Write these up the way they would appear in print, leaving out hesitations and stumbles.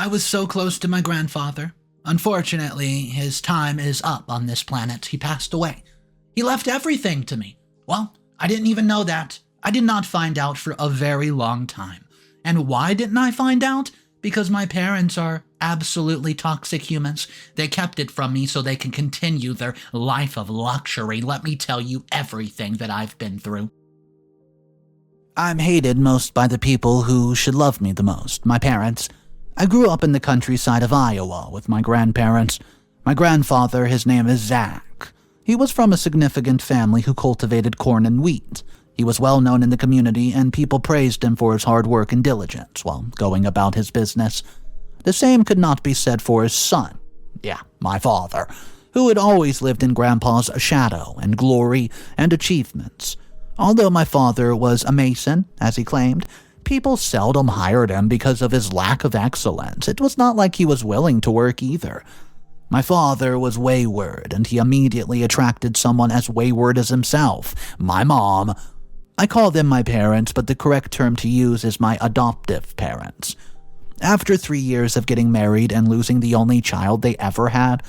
I was so close to my grandfather. Unfortunately, his time is up on this planet. He passed away. He left everything to me. Well, I didn't even know that. I did not find out for a very long time. And why didn't I find out? Because my parents are absolutely toxic humans. They kept it from me so they can continue their life of luxury. Let me tell you everything that I've been through. I'm hated most by the people who should love me the most, my parents. I grew up in the countryside of Iowa with my grandparents. My grandfather, his name is Zach. He was from a significant family who cultivated corn and wheat. He was well known in the community, and people praised him for his hard work and diligence while going about his business. The same could not be said for his son, my father, who had always lived in Grandpa's shadow and glory and achievements. Although my father was a mason, as he claimed, people seldom hired him because of his lack of excellence. It was not like he was willing to work either. My father was wayward, and he immediately attracted someone as wayward as himself, my mom. I call them my parents, but the correct term to use is my adoptive parents. After 3 years of getting married and losing the only child they ever had,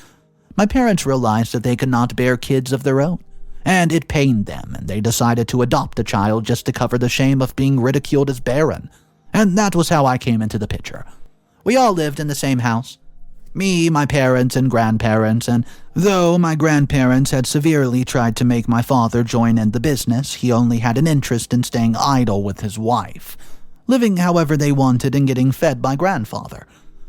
my parents realized that they could not bear kids of their own, and it pained them, and they decided to adopt a child just to cover the shame of being ridiculed as barren. And that was how I came into the picture. We all lived in the same house. Me, my parents, and grandparents, and though my grandparents had severely tried to make my father join in the business, he only had an interest in staying idle with his wife, living however they wanted and getting fed by grandfather.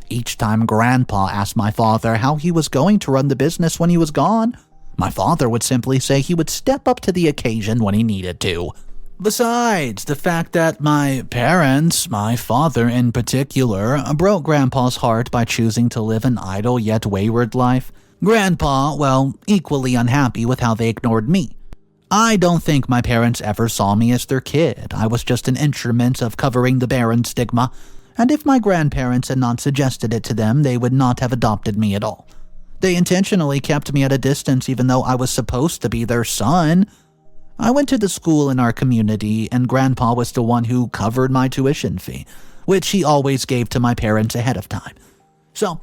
Each time Grandpa asked my father how he was going to run the business when he was gone, my father would simply say he would step up to the occasion when he needed to. Besides, the fact that my parents, my father in particular, broke Grandpa's heart by choosing to live an idle yet wayward life. Grandpa, equally unhappy with how they ignored me. I don't think my parents ever saw me as their kid. I was just an instrument of covering the barren stigma, and if my grandparents had not suggested it to them, they would not have adopted me at all. They intentionally kept me at a distance even though I was supposed to be their son. I went to the school in our community, and Grandpa was the one who covered my tuition fee, which he always gave to my parents ahead of time. So,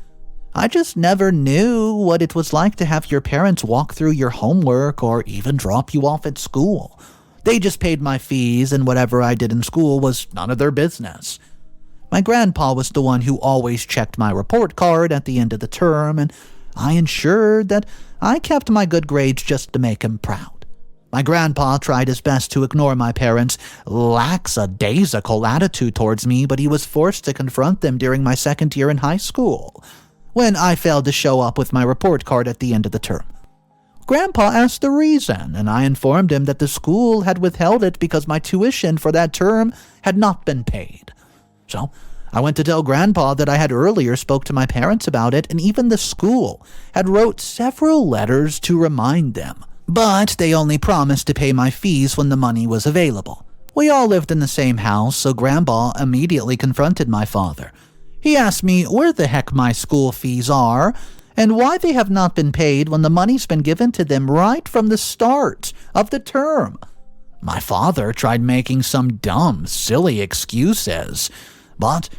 I just never knew what it was like to have your parents walk through your homework or even drop you off at school. They just paid my fees, and whatever I did in school was none of their business. My grandpa was the one who always checked my report card at the end of the term, and I ensured that I kept my good grades just to make him proud. My grandpa tried his best to ignore my parents' lackadaisical attitude towards me, but he was forced to confront them during my second year in high school, when I failed to show up with my report card at the end of the term. Grandpa asked the reason, and I informed him that the school had withheld it because my tuition for that term had not been paid. So, I went to tell Grandpa that I had earlier spoke to my parents about it, and even the school had wrote several letters to remind them. But they only promised to pay my fees when the money was available. We all lived in the same house, so Grandpa immediately confronted my father. He asked me where the heck my school fees are, and why they have not been paid when the money's been given to them right from the start of the term. My father tried making some dumb, silly excuses, but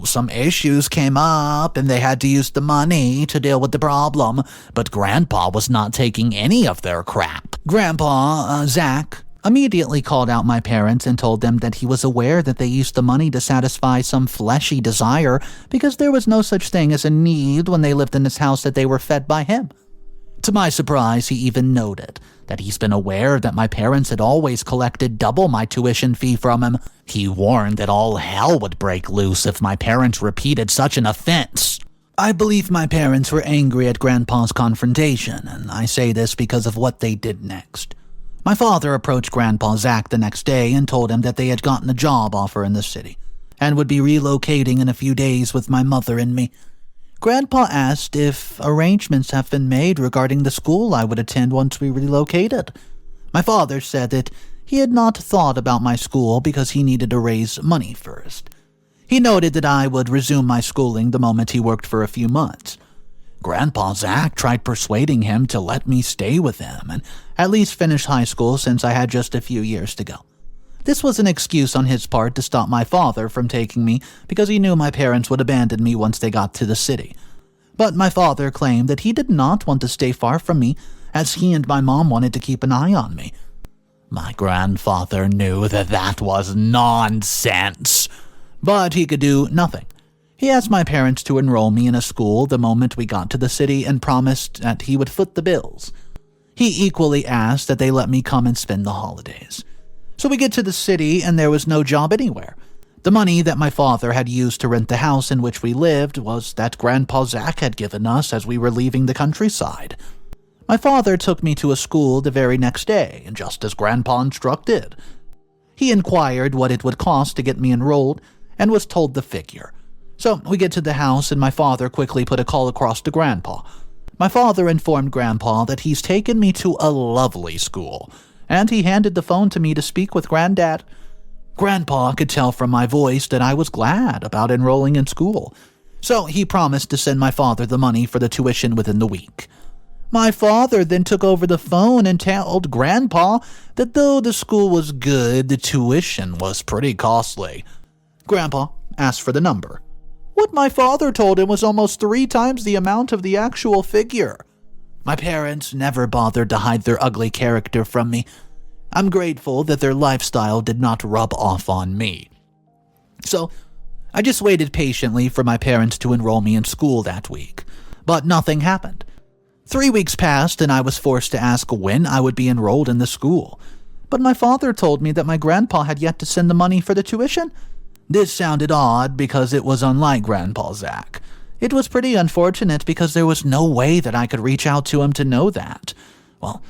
some issues came up and they had to use the money to deal with the problem, but Grandpa was not taking any of their crap. Grandpa, Zach, immediately called out my parents and told them that he was aware that they used the money to satisfy some fleshy desire because there was no such thing as a need when they lived in this house that they were fed by him. To my surprise, he even noted that he's been aware that my parents had always collected double my tuition fee from him. He warned that all hell would break loose if my parents repeated such an offense. I believe my parents were angry at Grandpa's confrontation, and I say this because of what they did next. My father approached Grandpa Zach the next day and told him that they had gotten a job offer in the city and would be relocating in a few days with my mother and me. Grandpa asked if arrangements have been made regarding the school I would attend once we relocated. My father said that he had not thought about my school because he needed to raise money first. He noted that I would resume my schooling the moment he worked for a few months. Grandpa Zach tried persuading him to let me stay with him and at least finish high school since I had just a few years to go. This was an excuse on his part to stop my father from taking me because he knew my parents would abandon me once they got to the city. But my father claimed that he did not want to stay far from me, as he and my mom wanted to keep an eye on me. My grandfather knew that that was nonsense, but he could do nothing. He asked my parents to enroll me in a school the moment we got to the city and promised that he would foot the bills. He equally asked that they let me come and spend the holidays. So we get to the city and there was no job anywhere. The money that my father had used to rent the house in which we lived was that Grandpa Zach had given us as we were leaving the countryside. My father took me to a school the very next day, and just as Grandpa instructed. He inquired what it would cost to get me enrolled and was told the figure. So we get to the house and my father quickly put a call across to Grandpa. My father informed Grandpa that he's taken me to a lovely school, and he handed the phone to me to speak with Granddad. Grandpa could tell from my voice that I was glad about enrolling in school, so he promised to send my father the money for the tuition within the week. My father then took over the phone and told Grandpa that though the school was good, the tuition was pretty costly. Grandpa asked for the number. What my father told him was almost 3 times the amount of the actual figure. My parents never bothered to hide their ugly character from me. I'm grateful that their lifestyle did not rub off on me. So, I just waited patiently for my parents to enroll me in school that week. But nothing happened. 3 weeks passed and I was forced to ask when I would be enrolled in the school. But my father told me that my grandpa had yet to send the money for the tuition. This sounded odd because it was unlike Grandpa Zach. It was pretty unfortunate because there was no way that I could reach out to him to know that. Well,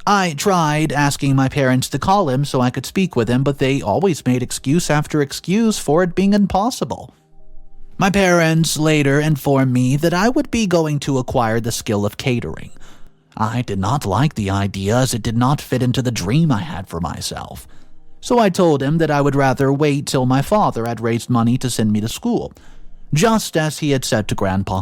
I tried asking my parents to call him so I could speak with him, but they always made excuse after excuse for it being impossible. My parents later informed me that I would be going to acquire the skill of catering. I did not like the idea as it did not fit into the dream I had for myself. So I told him that I would rather wait till my father had raised money to send me to school, just as he had said to Grandpa.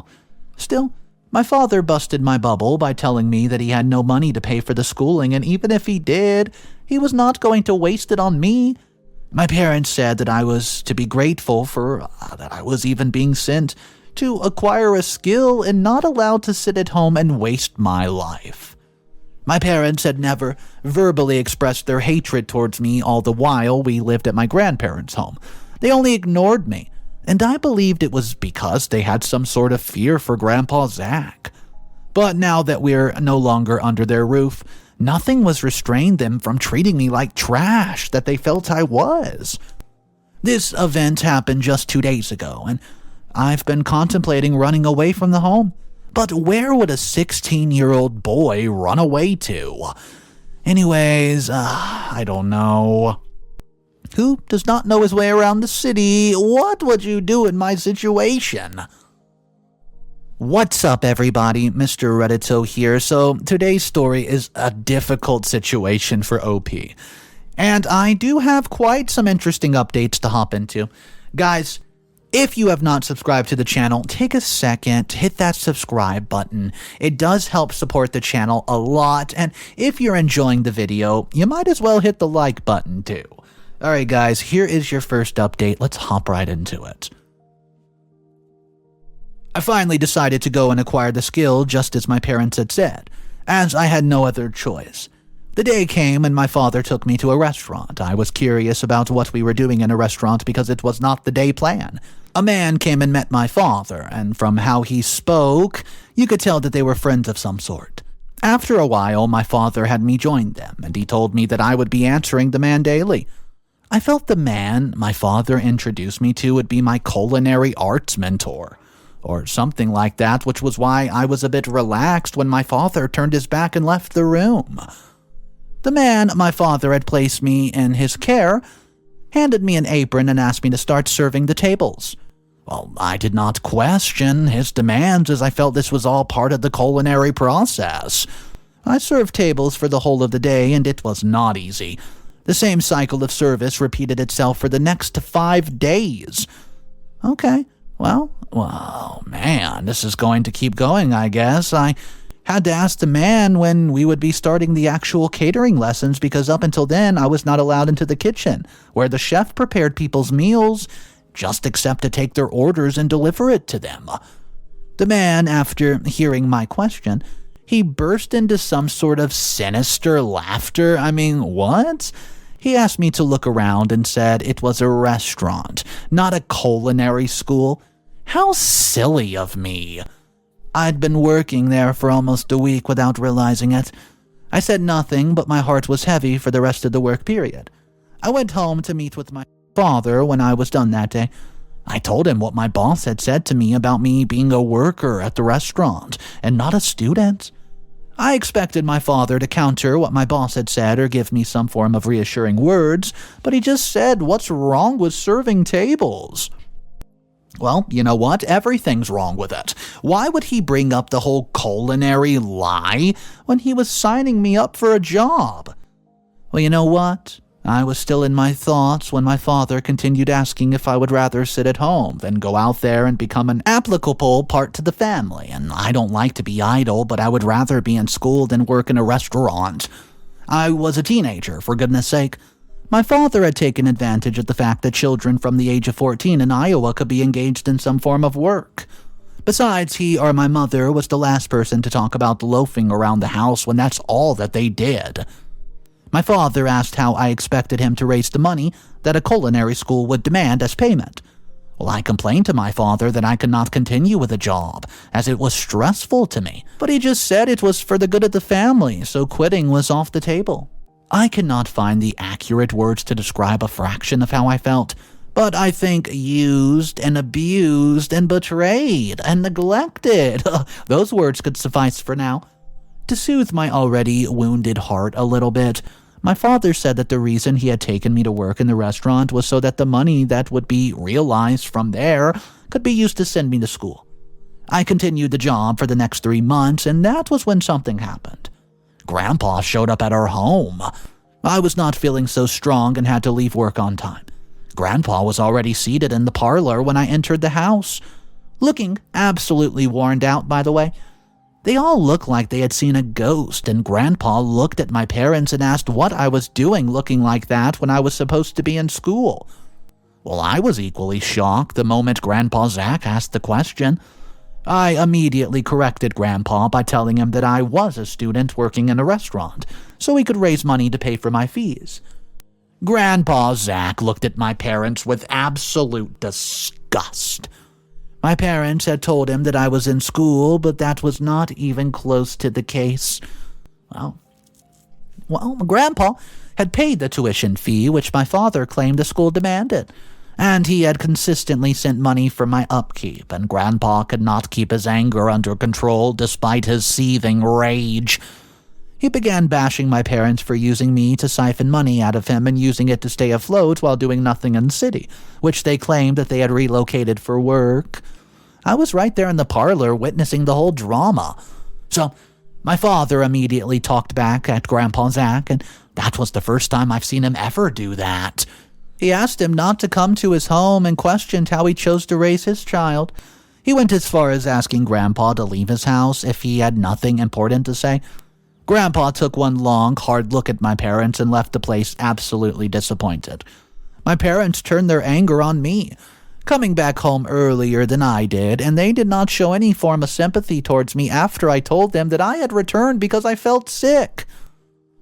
Still, my father busted my bubble by telling me that he had no money to pay for the schooling, and even if he did, he was not going to waste it on me. My parents said that I was to be grateful for that I was even being sent to acquire a skill and not allowed to sit at home and waste my life. My parents had never verbally expressed their hatred towards me all the while we lived at my grandparents' home. They only ignored me, and I believed it was because they had some sort of fear for Grandpa Zach. But now that we're no longer under their roof, nothing was restrained them from treating me like trash that they felt I was. This event happened just 2 days ago, and I've been contemplating running away from the home. But where would a 16-year-old boy run away to? Anyways, I don't know. Who does not know his way around the city? What would you do in my situation? What's up, everybody? Mr. Reddito here. So today's story is a difficult situation for OP. And I do have quite some interesting updates to hop into. Guys, if you have not subscribed to the channel, take a second, hit that subscribe button. It does help support the channel a lot, and if you're enjoying the video, you might as well hit the like button too. Alright guys, here is your first update. Let's hop right into it. I finally decided to go and acquire the skill just as my parents had said, as I had no other choice. The day came and my father took me to a restaurant. I was curious about what we were doing in a restaurant because it was not the day plan. A man came and met my father, and from how he spoke, you could tell that they were friends of some sort. After a while, my father had me join them, and he told me that I would be answering the man daily. I felt the man my father introduced me to would be my culinary arts mentor, or something like that, which was why I was a bit relaxed when my father turned his back and left the room. The man my father had placed me in his care handed me an apron and asked me to start serving the tables. Well, I did not question his demands as I felt this was all part of the culinary process. I served tables for the whole of the day and it was not easy. The same cycle of service repeated itself for the next 5 days. Okay, well, man, this is going to keep going, I guess. I Had to ask the man when we would be starting the actual catering lessons because up until then I was not allowed into the kitchen, where the chef prepared people's meals, just except to take their orders and deliver it to them. The man, after hearing my question, he burst into some sort of sinister laughter. I mean, what? He asked me to look around and said it was a restaurant, not a culinary school. How silly of me. I'd been working there for almost a week without realizing it. I said nothing, but my heart was heavy for the rest of the work period. I went home to meet with my father when I was done that day. I told him what my boss had said to me about me being a worker at the restaurant and not a student. I expected my father to counter what my boss had said or give me some form of reassuring words, but he just said, "What's wrong with serving tables?" Well, you know what? Everything's wrong with it. Why would he bring up the whole culinary lie when he was signing me up for a job? Well, you know what? I was still in my thoughts when my father continued asking if I would rather sit at home than go out there and become an applicable part to the family. And I don't like to be idle, but I would rather be in school than work in a restaurant. I was a teenager, for goodness sake. My father had taken advantage of the fact that children from the age of 14 in Iowa could be engaged in some form of work. Besides, he or my mother was the last person to talk about loafing around the house when that's all that they did. My father asked how I expected him to raise the money that a culinary school would demand as payment. Well, I complained to my father that I could not continue with the job, as it was stressful to me, but he just said it was for the good of the family, so quitting was off the table. I cannot find the accurate words to describe a fraction of how I felt, but I think used and abused and betrayed and neglected. Those words could suffice for now. To soothe my already wounded heart a little bit, my father said that the reason he had taken me to work in the restaurant was so that the money that would be realized from there could be used to send me to school. I continued the job for the next 3 months, and that was when something happened. Grandpa showed up at our home. I was not feeling so strong and had to leave work on time. Grandpa was already seated in the parlor when I entered the house, looking absolutely worn out, by the way. They all looked like they had seen a ghost, and Grandpa looked at my parents and asked what I was doing looking like that when I was supposed to be in school. Well, I was equally shocked the moment Grandpa Zach asked the question. I immediately corrected Grandpa by telling him that I was a student working in a restaurant, so he could raise money to pay for my fees. Grandpa Zach looked at my parents with absolute disgust. My parents had told him that I was in school, but that was not even close to the case. Well, Grandpa had paid the tuition fee, which my father claimed the school demanded, and he had consistently sent money for my upkeep, and Grandpa could not keep his anger under control despite his seething rage. He began bashing my parents for using me to siphon money out of him and using it to stay afloat while doing nothing in the city, which they claimed that they had relocated for work. I was right there in the parlor witnessing the whole drama. So, my father immediately talked back at Grandpa Zach, and that was the first time I've seen him ever do that. He asked him not to come to his home and questioned how he chose to raise his child. He went as far as asking Grandpa to leave his house if he had nothing important to say. Grandpa took one long, hard look at my parents and left the place absolutely disappointed. My parents turned their anger on me, coming back home earlier than I did, and they did not show any form of sympathy towards me after I told them that I had returned because I felt sick.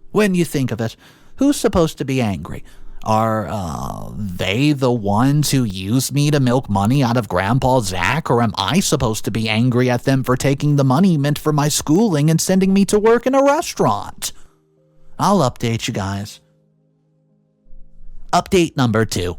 When you think of it, who's supposed to be angry? Are they the ones who used me to milk money out of Grandpa Zach, or am I supposed to be angry at them for taking the money meant for my schooling and sending me to work in a restaurant? I'll update you guys. Update number 2.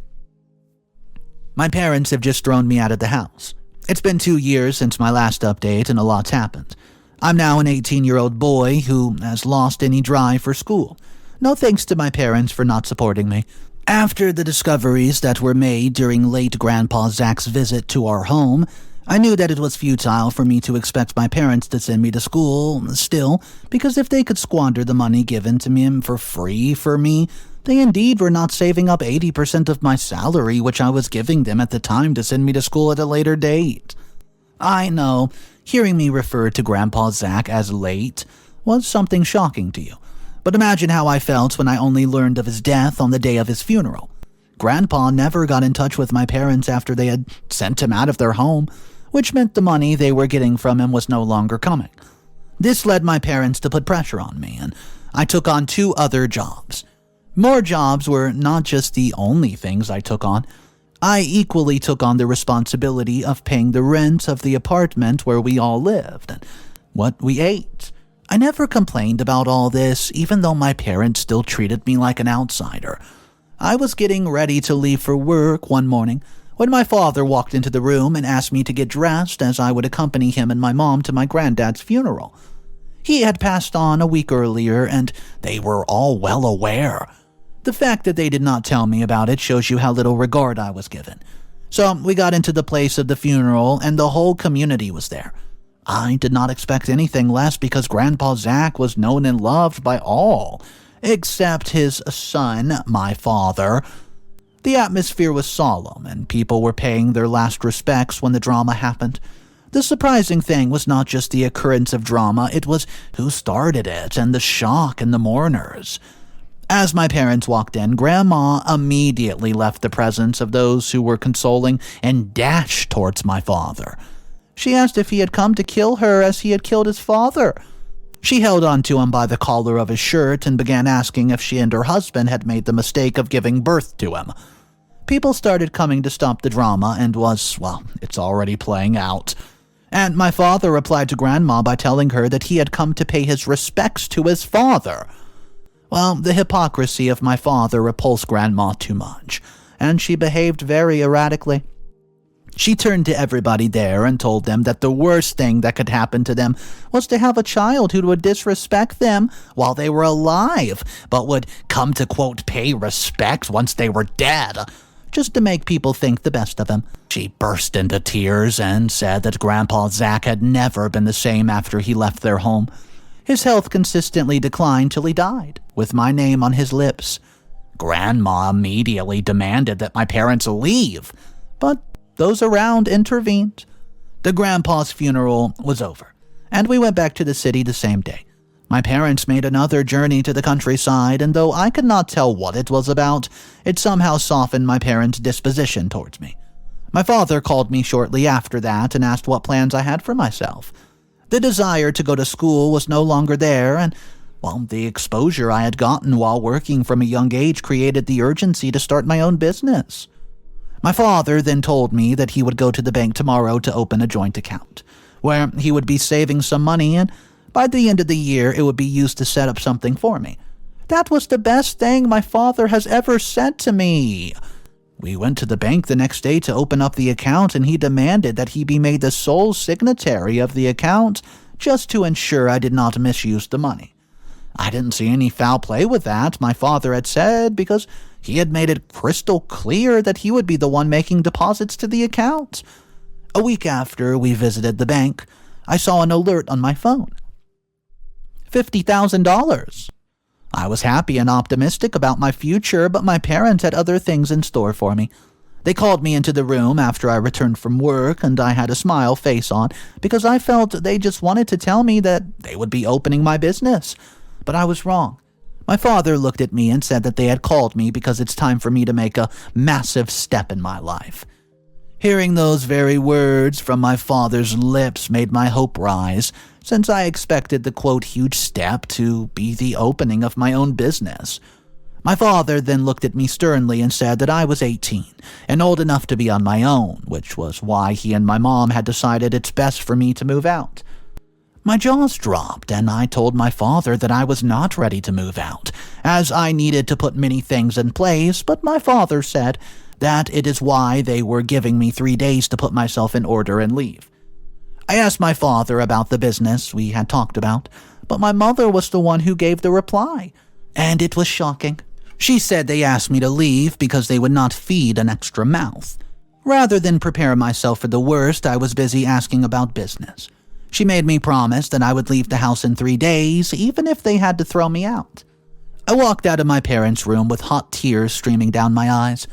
My parents have just thrown me out of the house. It's been 2 years since my last update, and a lot's happened. I'm now an 18-year-old boy who has lost any drive for school. No thanks to my parents for not supporting me. After the discoveries that were made during late Grandpa Zach's visit to our home, I knew that it was futile for me to expect my parents to send me to school still, because if they could squander the money given to me for free for me, they indeed were not saving up 80% of my salary, which I was giving them at the time to send me to school at a later date. I know, Hearing me refer to Grandpa Zach as late was something shocking to you, but imagine how I felt when I only learned of his death on the day of his funeral. Grandpa never got in touch with my parents after they had sent him out of their home, which meant the money they were getting from him was no longer coming. This led my parents to put pressure on me, and I took on 2 other jobs. More jobs were not just the only things I took on. I equally took on the responsibility of paying the rent of the apartment where we all lived, and what we ate. I never complained about all this, even though my parents still treated me like an outsider. I was getting ready to leave for work one morning when my father walked into the room and asked me to get dressed as I would accompany him and my mom to my granddad's funeral. He had passed on a week earlier, and they were all well aware. The fact that they did not tell me about it shows you how little regard I was given. So we got into the place of the funeral, and the whole community was there. I did not expect anything less because Grandpa Zach was known and loved by all, except his son, my father. The atmosphere was solemn, and people were paying their last respects when the drama happened. The surprising thing was not just the occurrence of drama, it was who started it and the shock in the mourners. As my parents walked in, Grandma immediately left the presence of those who were consoling and dashed towards my father. She asked if he had come to kill her as he had killed his father. She held on to him by the collar of his shirt and began asking if she and her husband had made the mistake of giving birth to him. People started coming to stop the drama and it's already playing out. And my father replied to Grandma by telling her that he had come to pay his respects to his father. Well, the hypocrisy of my father repulsed Grandma too much, and she behaved very erratically. She turned to everybody there and told them that the worst thing that could happen to them was to have a child who would disrespect them while they were alive, but would come to, quote, pay respect once they were dead, just to make people think the best of him. She burst into tears and said that Grandpa Zach had never been the same after he left their home. His health consistently declined till he died, with my name on his lips. Grandma immediately demanded that my parents leave, but those around intervened. The grandpa's funeral was over, and we went back to the city the same day. My parents made another journey to the countryside, and though I could not tell what it was about, it somehow softened my parents' disposition towards me. My father called me shortly after that and asked what plans I had for myself. The desire to go to school was no longer there, and, the exposure I had gotten while working from a young age created the urgency to start my own business. My father then told me that he would go to the bank tomorrow to open a joint account, where he would be saving some money, and by the end of the year it would be used to set up something for me. That was the best thing my father has ever said to me. We went to the bank the next day to open up the account, and he demanded that he be made the sole signatory of the account just to ensure I did not misuse the money. I didn't see any foul play with that, my father had said, because he had made it crystal clear that he would be the one making deposits to the account. A week after we visited the bank, I saw an alert on my phone. $50,000. I was happy and optimistic about my future, but my parents had other things in store for me. They called me into the room after I returned from work, and I had a smile face on because I felt they just wanted to tell me that they would be opening my business. But I was wrong. My father looked at me and said that they had called me because it's time for me to make a massive step in my life. Hearing those very words from my father's lips made my hope rise, since I expected the, quote, huge step to be the opening of my own business. My father then looked at me sternly and said that I was 18 and old enough to be on my own, which was why he and my mom had decided it's best for me to move out. My jaws dropped, and I told my father that I was not ready to move out, as I needed to put many things in place, but my father said that it is why they were giving me 3 days to put myself in order and leave. I asked my father about the business we had talked about, but my mother was the one who gave the reply, and it was shocking. She said they asked me to leave because they would not feed an extra mouth. Rather than prepare myself for the worst, I was busy asking about business. She made me promise that I would leave the house in 3 days, even if they had to throw me out. I walked out of my parents' room with hot tears streaming down my eyes.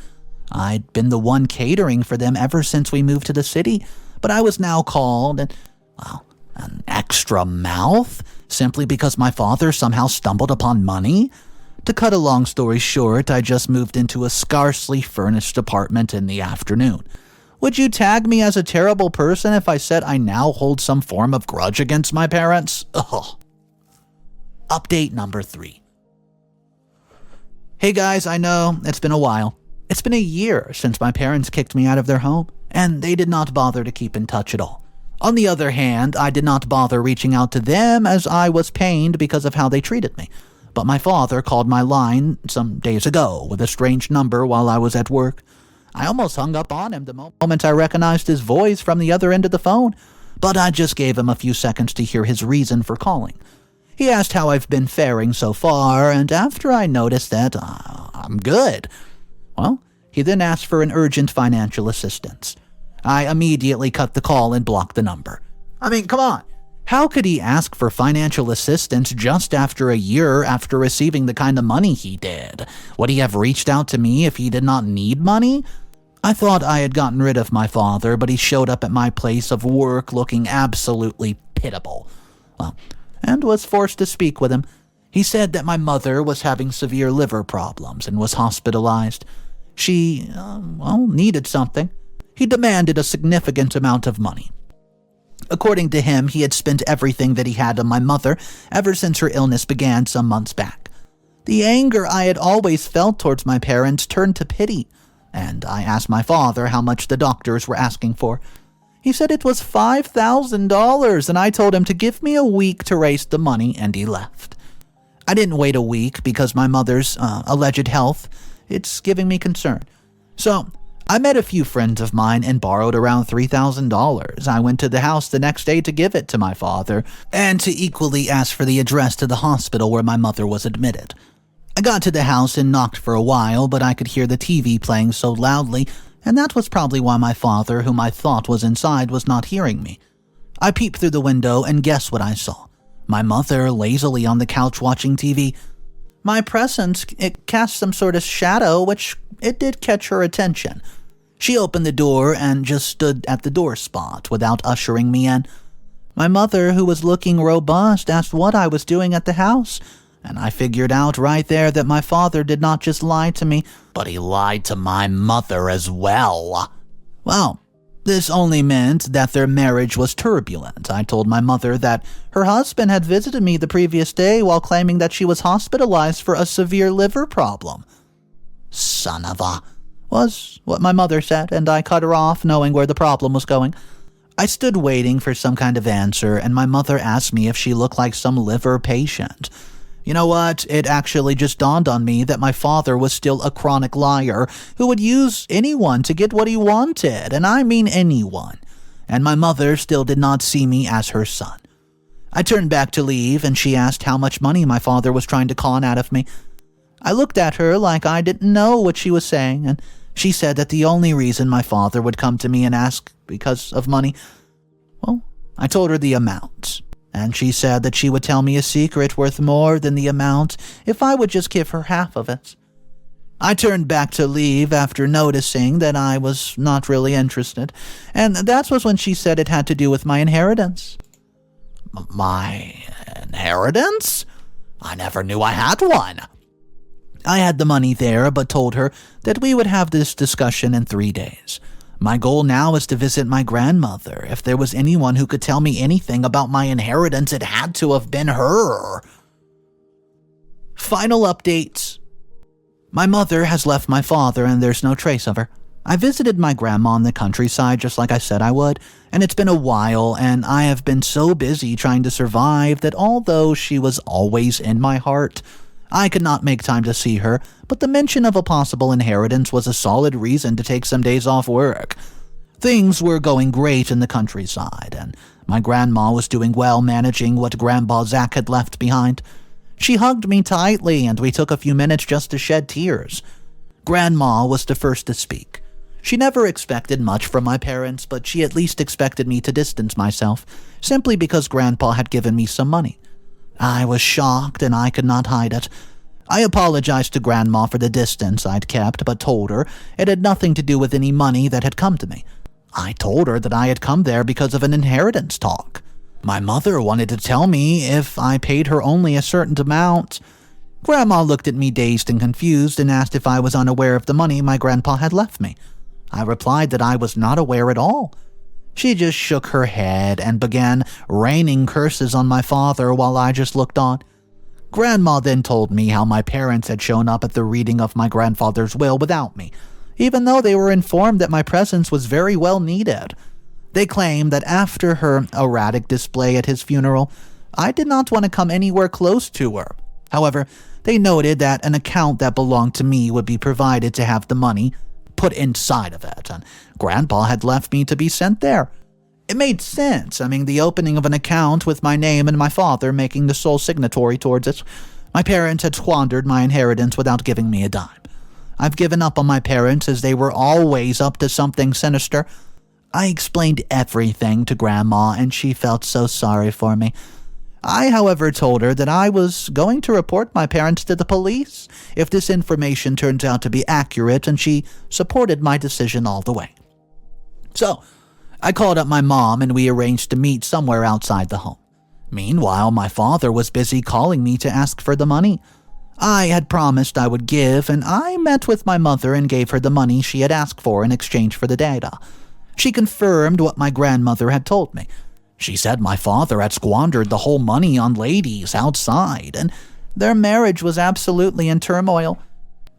I'd been the one catering for them ever since we moved to the city, but I was now called, and Well, an extra mouth? Simply because my father somehow stumbled upon money? To cut a long story short, I just moved into a scarcely furnished apartment in the afternoon. Would you tag me as a terrible person if I said I now hold some form of grudge against my parents? Ugh. Update number 3. Hey guys, I know, it's been a while. It's been a year since my parents kicked me out of their home, and they did not bother to keep in touch at all. On the other hand, I did not bother reaching out to them as I was pained because of how they treated me. But my father called my line some days ago with a strange number while I was at work. I almost hung up on him the moment I recognized his voice from the other end of the phone, but I just gave him a few seconds to hear his reason for calling. He asked how I've been faring so far, and after I noticed that I'm good, well, he then asked for an urgent financial assistance. I immediately cut the call and blocked the number. I mean, come on. How could he ask for financial assistance just after a year after receiving the kind of money he did? Would he have reached out to me if he did not need money? I thought I had gotten rid of my father, but he showed up at my place of work looking absolutely pitiable. Well, and was forced to speak with him. He said that my mother was having severe liver problems and was hospitalized. She, needed something. He demanded a significant amount of money. According to him, he had spent everything that he had on my mother ever since her illness began some months back. The anger I had always felt towards my parents turned to pity, and I asked my father how much the doctors were asking for. He said it was $5,000, and I told him to give me a week to raise the money, and he left. I didn't wait a week because my mother's alleged health, it's giving me concern. So I met a few friends of mine and borrowed around $3,000. I went to the house the next day to give it to my father, and to equally ask for the address to the hospital where my mother was admitted. I got to the house and knocked for a while, but I could hear the TV playing so loudly, and that was probably why my father, whom I thought was inside, was not hearing me. I peeped through the window, and guess what I saw? My mother lazily on the couch watching TV. My presence, it cast some sort of shadow, which it did catch her attention. She opened the door and just stood at the door spot without ushering me in. My mother, who was looking robust, asked what I was doing at the house, and I figured out right there that my father did not just lie to me, but he lied to my mother as well. Well, this only meant that their marriage was turbulent. I told my mother that her husband had visited me the previous day while claiming that she was hospitalized for a severe liver problem. Son of a... was what my mother said, and I cut her off, knowing where the problem was going. I stood waiting for some kind of answer, and my mother asked me if she looked like some liver patient. You know what? It actually just dawned on me that my father was still a chronic liar who would use anyone to get what he wanted, and I mean anyone. And my mother still did not see me as her son. I turned back to leave, and she asked how much money my father was trying to con out of me. I looked at her like I didn't know what she was saying, and she said that the only reason my father would come to me and ask because of money, well, I told her the amount. And she said that she would tell me a secret worth more than the amount if I would just give her half of it. I turned back to leave after noticing that I was not really interested, and that was when she said it had to do with my inheritance. My inheritance? I never knew I had one. I had the money there, but told her that we would have this discussion in 3 days. My goal now is to visit my grandmother. If there was anyone who could tell me anything about my inheritance, it had to have been her. Final updates. My mother has left my father, and there's no trace of her. I visited my grandma in the countryside just like I said I would, and it's been a while, and I have been so busy trying to survive that although she was always in my heart, I could not make time to see her, but the mention of a possible inheritance was a solid reason to take some days off work. Things were going great in the countryside, and my grandma was doing well managing what Grandpa Zach had left behind. She hugged me tightly, and we took a few minutes just to shed tears. Grandma was the first to speak. She never expected much from my parents, but she at least expected me to distance myself, simply because Grandpa had given me some money. I was shocked, and I could not hide it. I apologized to Grandma for the distance I'd kept, but told her it had nothing to do with any money that had come to me. I told her that I had come there because of an inheritance talk. My mother wanted to tell me if I paid her only a certain amount. Grandma looked at me dazed and confused and asked if I was unaware of the money my grandpa had left me. I replied that I was not aware at all. She just shook her head and began raining curses on my father while I just looked on. Grandma then told me how my parents had shown up at the reading of my grandfather's will without me, even though they were informed that my presence was very well needed. They claimed that after her erratic display at his funeral, I did not want to come anywhere close to her. However, they noted that an account that belonged to me would be provided to have the money put inside of it, and Grandpa had left me to be sent there. It made sense. The opening of an account with my name and my father making the sole signatory towards it. My parents had squandered my inheritance without giving me a dime. I've given up on my parents as they were always up to something sinister. I explained everything to Grandma, and she felt so sorry for me. I, however, told her that I was going to report my parents to the police if this information turns out to be accurate, and she supported my decision all the way. So, I called up my mom and we arranged to meet somewhere outside the home. Meanwhile, my father was busy calling me to ask for the money. I had promised I would give, and I met with my mother and gave her the money she had asked for in exchange for the data. She confirmed what my grandmother had told me. She said my father had squandered the whole money on ladies outside, and their marriage was absolutely in turmoil.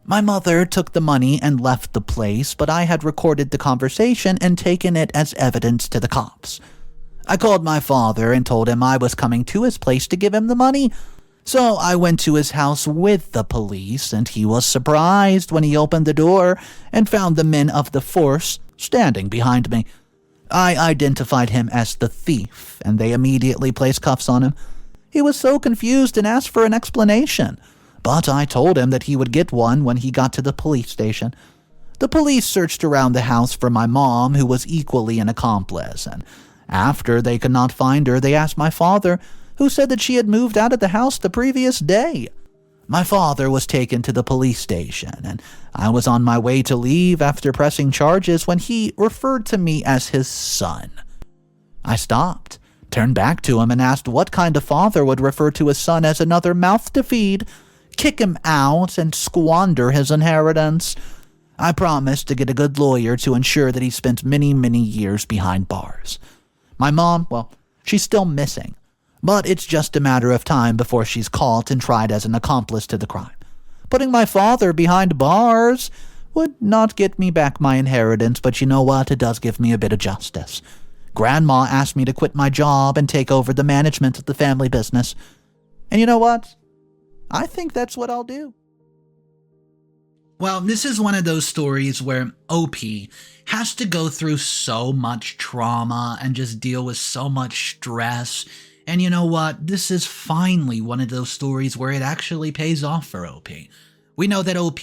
My mother took the money and left the place, but I had recorded the conversation and taken it as evidence to the cops. I called my father and told him I was coming to his place to give him the money. So I went to his house with the police, and he was surprised when he opened the door and found the men of the force standing behind me. I identified him as the thief, and they immediately placed cuffs on him. He was so confused and asked for an explanation, but I told him that he would get one when he got to the police station. The police searched around the house for my mom, who was equally an accomplice, and after they could not find her, they asked my father, who said that she had moved out of the house the previous day. My father was taken to the police station, and I was on my way to leave after pressing charges when he referred to me as his son. I stopped, turned back to him, and asked what kind of father would refer to his son as another mouth to feed, kick him out, and squander his inheritance. I promised to get a good lawyer to ensure that he spent many, many years behind bars. My mom, she's still missing, but it's just a matter of time before she's caught and tried as an accomplice to the crime. Putting my father behind bars would not get me back my inheritance, but you know what? It does give me a bit of justice. Grandma asked me to quit my job and take over the management of the family business. And you know what? I think that's what I'll do. Well, this is one of those stories where OP has to go through so much trauma and just deal with so much stress. And you know what? This is finally one of those stories where it actually pays off for OP. We know that OP,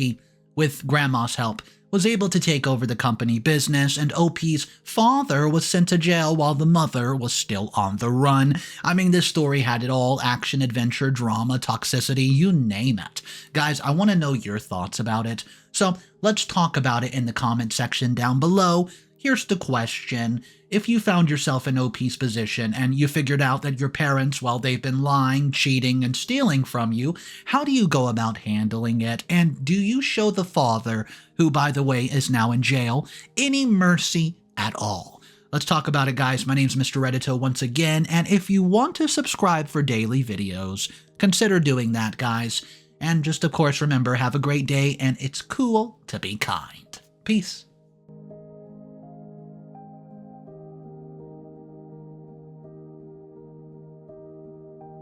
with Grandma's help, was able to take over the company business, and OP's father was sent to jail while the mother was still on the run. This story had it all: action, adventure, drama, toxicity, you name it. Guys, I want to know your thoughts about it, so let's talk about it in the comment section down below. Here's the question. If you found yourself in OP's position and you figured out that your parents, well, they've been lying, cheating, and stealing from you, how do you go about handling it? And do you show the father, who, by the way, is now in jail, any mercy at all? Let's talk about it, guys. My name's Mr. Reddito once again, and if you want to subscribe for daily videos, consider doing that, guys. And just, of course, remember, have a great day, and it's cool to be kind. Peace.